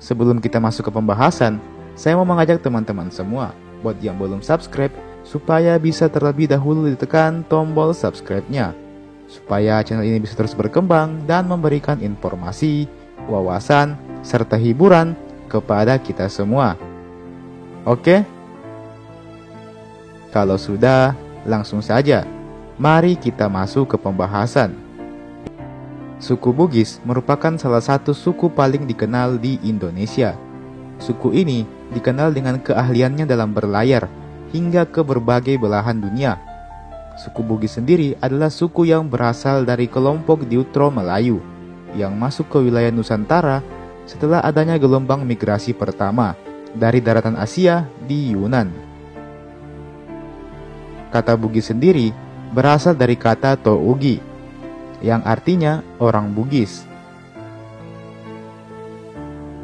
Sebelum kita masuk ke pembahasan, saya mau mengajak teman-teman semua buat yang belum subscribe supaya bisa terlebih dahulu ditekan tombol subscribe-nya, supaya channel ini bisa terus berkembang dan memberikan informasi, wawasan, serta hiburan kepada kita semua. Oke? Kalau sudah, langsung saja. Mari kita masuk ke pembahasan. Suku Bugis merupakan salah satu suku paling dikenal di Indonesia. Suku ini dikenal dengan keahliannya dalam berlayar hingga ke berbagai belahan dunia. Suku Bugis sendiri adalah suku yang berasal dari kelompok Deutero Melayu yang masuk ke wilayah Nusantara setelah adanya gelombang migrasi pertama dari daratan Asia di Yunan. Kata Bugis sendiri berasal dari kata Tougi yang artinya orang Bugis.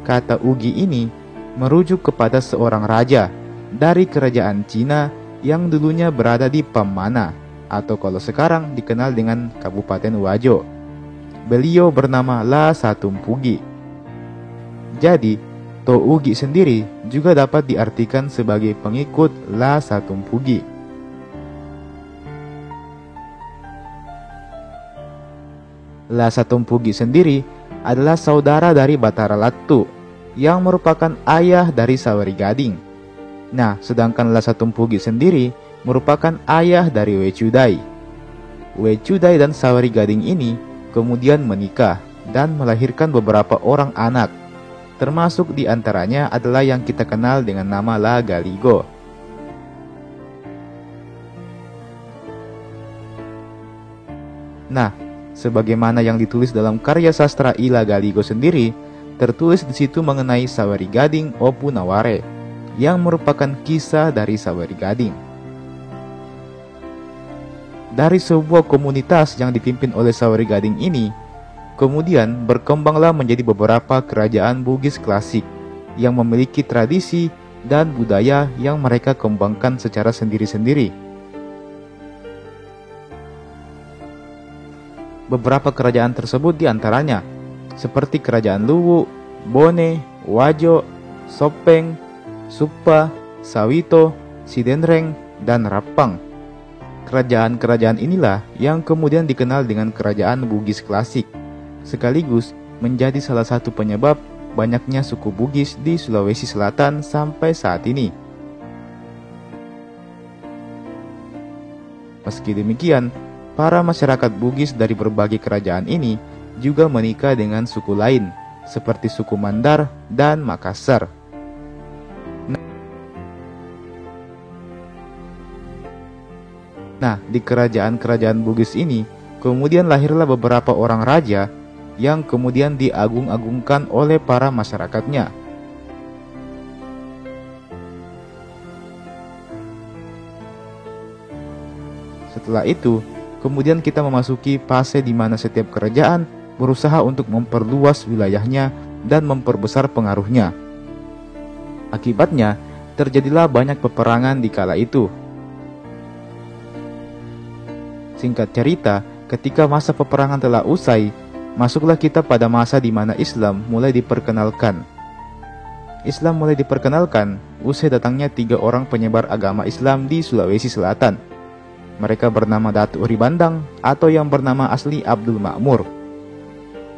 Kata Ugi ini merujuk kepada seorang raja dari kerajaan Cina yang dulunya berada di Pamana, atau kalau sekarang dikenal dengan Kabupaten Wajo. Beliau bernama La Satumpugi. Jadi, Tougi sendiri juga dapat diartikan sebagai pengikut La Satumpugi. La Satumpugi sendiri adalah saudara dari Batara Latu yang merupakan ayah dari Saweri Gading. Nah, sedangkan La Satumpugi sendiri merupakan ayah dari Wecudai. Wecudai dan Saweri Gading ini kemudian menikah dan melahirkan beberapa orang anak, termasuk diantaranya adalah yang kita kenal dengan nama La Galigo. Nah, sebagaimana yang ditulis dalam karya sastra Ila Galigo sendiri, tertulis di situ mengenai Saweri Gading Opu Naware, yang merupakan kisah dari Saweri Gading. Dari sebuah komunitas yang dipimpin oleh Saweri Gading ini, kemudian berkembanglah menjadi beberapa kerajaan Bugis klasik yang memiliki tradisi dan budaya yang mereka kembangkan secara sendiri-sendiri. Beberapa kerajaan tersebut diantaranya seperti Kerajaan Luwu, Bone, Wajo, Sopeng, Supa, Sawito, Sidenreng, dan Rapang. Kerajaan-kerajaan inilah yang kemudian dikenal dengan Kerajaan Bugis klasik, sekaligus menjadi salah satu penyebab banyaknya suku Bugis di Sulawesi Selatan sampai saat ini. Meski demikian, para masyarakat Bugis dari berbagai kerajaan ini juga menikah dengan suku lain, seperti suku Mandar dan Makassar. Nah, di kerajaan-kerajaan Bugis ini, kemudian lahirlah beberapa orang raja yang kemudian diagung-agungkan oleh para masyarakatnya. Setelah itu, kemudian kita memasuki fase di mana setiap kerajaan berusaha untuk memperluas wilayahnya dan memperbesar pengaruhnya. Akibatnya, terjadilah banyak peperangan di kala itu. Singkat cerita, ketika masa peperangan telah usai, masuklah kita pada masa di mana Islam mulai diperkenalkan. Islam mulai diperkenalkan usai datangnya 3 orang penyebar agama Islam di Sulawesi Selatan. Mereka bernama Datuk Ribandang atau yang bernama asli Abdul Makmur.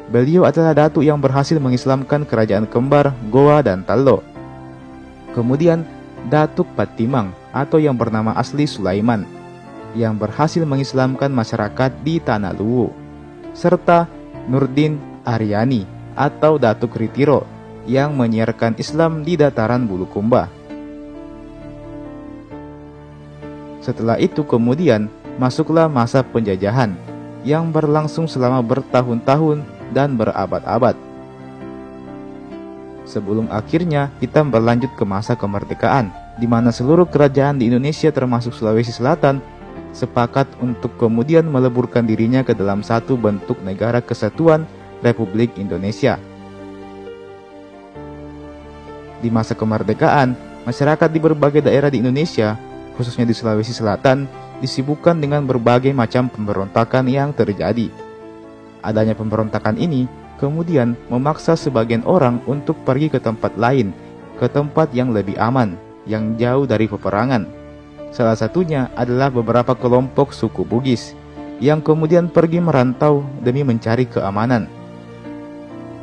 Beliau adalah datuk yang berhasil mengislamkan kerajaan kembar Goa dan Tallo. Kemudian Datuk Patimang atau yang bernama asli Sulaiman yang berhasil mengislamkan masyarakat di Tanah Luwu, serta Nurdin Aryani atau Datuk Ritiro yang menyiarkan Islam di dataran Bulukumba. Setelah itu kemudian masuklah masa penjajahan yang berlangsung selama bertahun-tahun dan berabad-abad. Sebelum akhirnya kita berlanjut ke masa kemerdekaan, di mana seluruh kerajaan di Indonesia termasuk Sulawesi Selatan sepakat untuk kemudian meleburkan dirinya ke dalam satu bentuk negara kesatuan Republik Indonesia. Di masa kemerdekaan, masyarakat di berbagai daerah di Indonesia, khususnya di Sulawesi Selatan, disibukkan dengan berbagai macam pemberontakan yang terjadi. Adanya pemberontakan ini kemudian memaksa sebagian orang untuk pergi ke tempat lain, ke tempat yang lebih aman, yang jauh dari peperangan. Salah satunya adalah beberapa kelompok suku Bugis, yang kemudian pergi merantau demi mencari keamanan.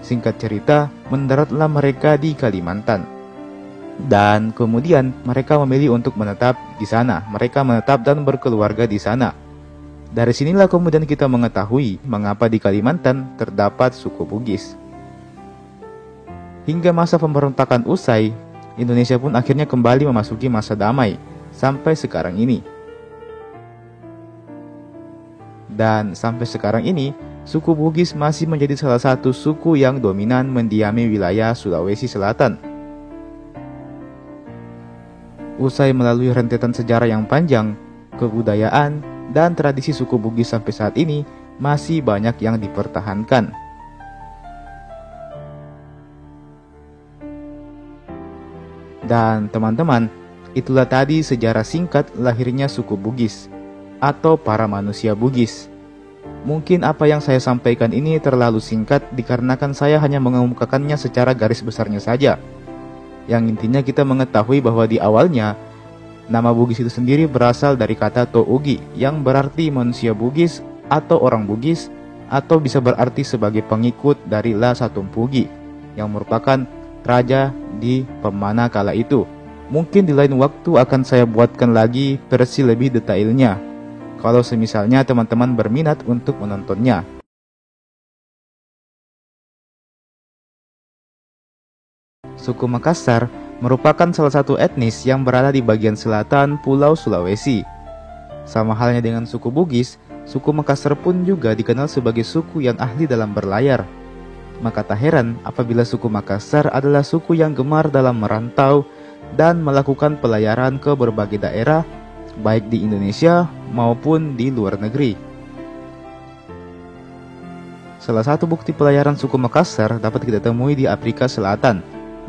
Singkat cerita, mendaratlah mereka di Kalimantan. Dan kemudian mereka memilih untuk menetap di sana. Mereka menetap dan berkeluarga di sana. Dari sinilah kemudian kita mengetahui mengapa di Kalimantan terdapat suku Bugis. Hingga masa pemberontakan usai, Indonesia pun akhirnya kembali memasuki masa damai sampai sekarang ini. Dan sampai sekarang ini, suku Bugis masih menjadi salah satu suku yang dominan mendiami wilayah Sulawesi Selatan. Usai melalui rentetan sejarah yang panjang, kebudayaan, dan tradisi suku Bugis sampai saat ini masih banyak yang dipertahankan. Dan teman-teman, itulah tadi sejarah singkat lahirnya suku Bugis atau para manusia Bugis. Mungkin apa yang saya sampaikan ini terlalu singkat dikarenakan saya hanya mengemukakannya secara garis besarnya saja. Yang intinya kita mengetahui bahwa di awalnya nama Bugis itu sendiri berasal dari kata Tougi yang berarti manusia Bugis atau orang Bugis, atau bisa berarti sebagai pengikut dari La Satumpugi yang merupakan raja di Pemana kala itu. Mungkin di lain waktu akan saya buatkan lagi versi lebih detailnya kalau semisalnya teman-teman berminat untuk menontonnya. Suku Makassar merupakan salah satu etnis yang berada di bagian selatan Pulau Sulawesi. Sama halnya dengan suku Bugis, suku Makassar pun juga dikenal sebagai suku yang ahli dalam berlayar. Maka tak heran apabila suku Makassar adalah suku yang gemar dalam merantau dan melakukan pelayaran ke berbagai daerah, baik di Indonesia maupun di luar negeri. Salah satu bukti pelayaran suku Makassar dapat kita temui di Afrika Selatan,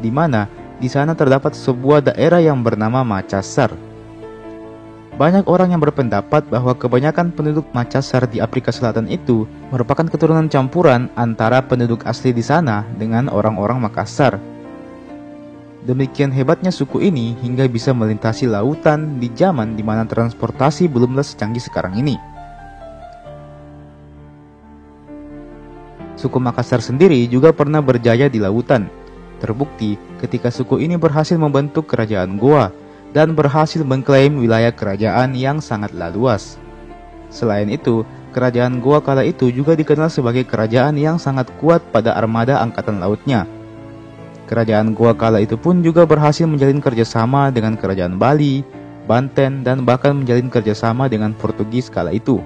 di mana di sana terdapat sebuah daerah yang bernama Makassar. Banyak orang yang berpendapat bahwa kebanyakan penduduk Makassar di Afrika Selatan itu merupakan keturunan campuran antara penduduk asli di sana dengan orang-orang Makassar. Demikian hebatnya suku ini hingga bisa melintasi lautan di zaman di mana transportasi belumlah secanggih sekarang ini. Suku Makassar sendiri juga pernah berjaya di lautan. Terbukti ketika suku ini berhasil membentuk kerajaan Goa dan berhasil mengklaim wilayah kerajaan yang sangatlah luas. Selain itu, kerajaan Goa kala itu juga dikenal sebagai kerajaan yang sangat kuat pada armada angkatan lautnya. Kerajaan Goa kala itu pun juga berhasil menjalin kerjasama dengan kerajaan Bali, Banten, dan bahkan menjalin kerjasama dengan Portugis kala itu.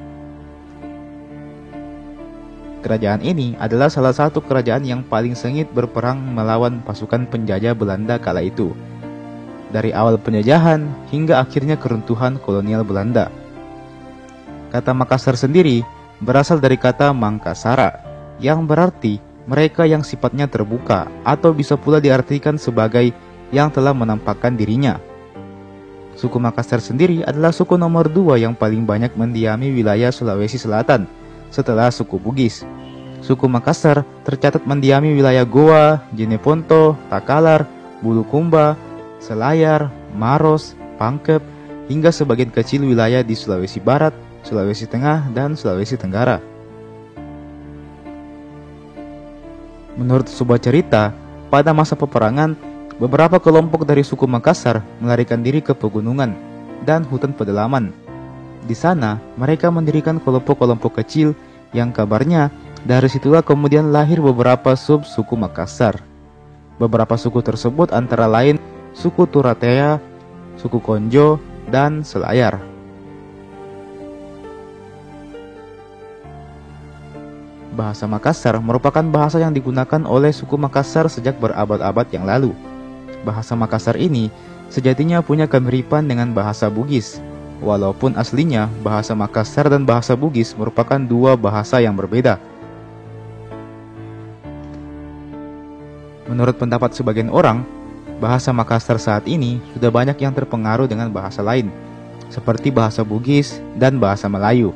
Kerajaan ini adalah salah satu kerajaan yang paling sengit berperang melawan pasukan penjajah Belanda kala itu. Dari awal penjajahan hingga akhirnya keruntuhan kolonial Belanda. Kata Makassar sendiri berasal dari kata Mangkasara, yang berarti mereka yang sifatnya terbuka, atau bisa pula diartikan sebagai yang telah menampakkan dirinya. Suku Makassar sendiri adalah suku nomor 2 yang paling banyak mendiami wilayah Sulawesi Selatan setelah suku Bugis. Suku Makassar tercatat mendiami wilayah Goa, Jeneponto, Takalar, Bulukumba, Selayar, Maros, Pangkep, hingga sebagian kecil wilayah di Sulawesi Barat, Sulawesi Tengah, dan Sulawesi Tenggara. Menurut sebuah cerita, pada masa peperangan, beberapa kelompok dari suku Makassar melarikan diri ke pegunungan dan hutan pedalaman. Di sana, mereka mendirikan kelompok-kelompok kecil yang kabarnya dari situlah kemudian lahir beberapa sub-suku Makassar. Beberapa suku tersebut antara lain suku Turatea, suku Konjo, dan Selayar. Bahasa Makassar merupakan bahasa yang digunakan oleh suku Makassar sejak berabad-abad yang lalu. Bahasa Makassar ini sejatinya punya kemiripan dengan bahasa Bugis. Walaupun aslinya bahasa Makassar dan bahasa Bugis merupakan dua bahasa yang berbeda. Menurut pendapat sebagian orang, bahasa Makassar saat ini sudah banyak yang terpengaruh dengan bahasa lain, seperti bahasa Bugis dan bahasa Melayu.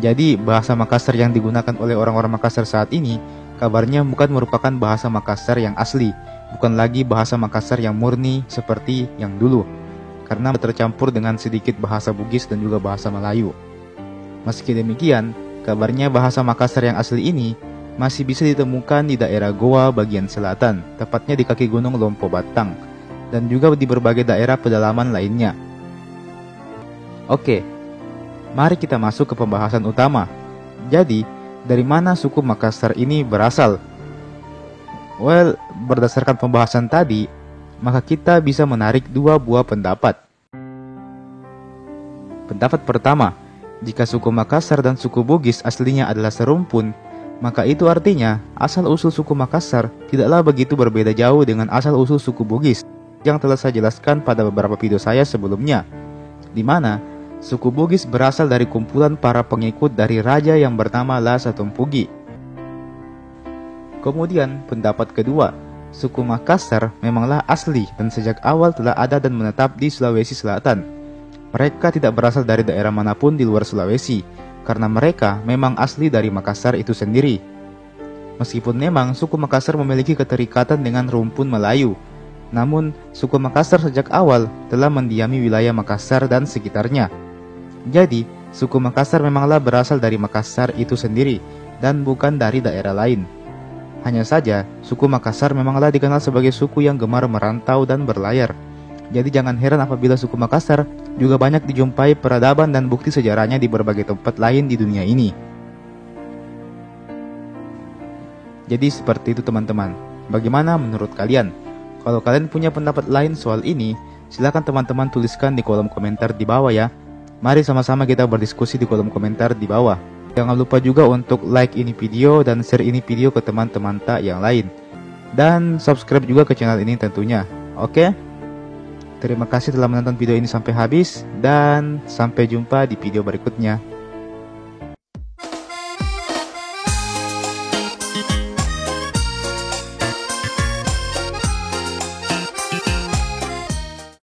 Jadi bahasa Makassar yang digunakan oleh orang-orang Makassar saat ini kabarnya bukan merupakan bahasa Makassar yang asli, bukan lagi bahasa Makassar yang murni seperti yang dulu, karena tercampur dengan sedikit bahasa Bugis dan juga bahasa Melayu. Meski demikian, kabarnya bahasa Makassar yang asli ini masih bisa ditemukan di daerah Goa bagian selatan, tepatnya di kaki gunung Lompo Batang, dan juga di berbagai daerah pedalaman lainnya. Oke, mari kita masuk ke pembahasan utama. Jadi, dari mana suku Makassar ini berasal? Well, berdasarkan pembahasan tadi, maka kita bisa menarik dua buah pendapat. Pendapat pertama, jika suku Makassar dan suku Bugis aslinya adalah serumpun, maka itu artinya asal-usul suku Makassar tidaklah begitu berbeda jauh dengan asal-usul suku Bugis yang telah saya jelaskan pada beberapa video saya sebelumnya, di mana suku Bugis berasal dari kumpulan para pengikut dari raja yang bernama Lasa Tumpugi. Kemudian pendapat kedua, suku Makassar memanglah asli dan sejak awal telah ada dan menetap di Sulawesi Selatan. Mereka tidak berasal dari daerah manapun di luar Sulawesi, karena mereka memang asli dari Makassar itu sendiri. Meskipun memang suku Makassar memiliki keterikatan dengan rumpun Melayu, namun suku Makassar sejak awal telah mendiami wilayah Makassar dan sekitarnya. Jadi, suku Makassar memanglah berasal dari Makassar itu sendiri dan bukan dari daerah lain. Hanya saja, suku Makassar memanglah dikenal sebagai suku yang gemar merantau dan berlayar. Jadi jangan heran apabila suku Makassar juga banyak dijumpai peradaban dan bukti sejarahnya di berbagai tempat lain di dunia ini. Jadi seperti itu teman-teman. Bagaimana menurut kalian? Kalau kalian punya pendapat lain soal ini, silakan teman-teman tuliskan di kolom komentar di bawah ya. Mari sama-sama kita berdiskusi di kolom komentar di bawah. Jangan lupa juga untuk like ini video dan share ini video ke teman-teman tak yang lain. Dan subscribe juga ke channel ini tentunya. Oke? Terima kasih telah menonton video ini sampai habis dan sampai jumpa di video berikutnya.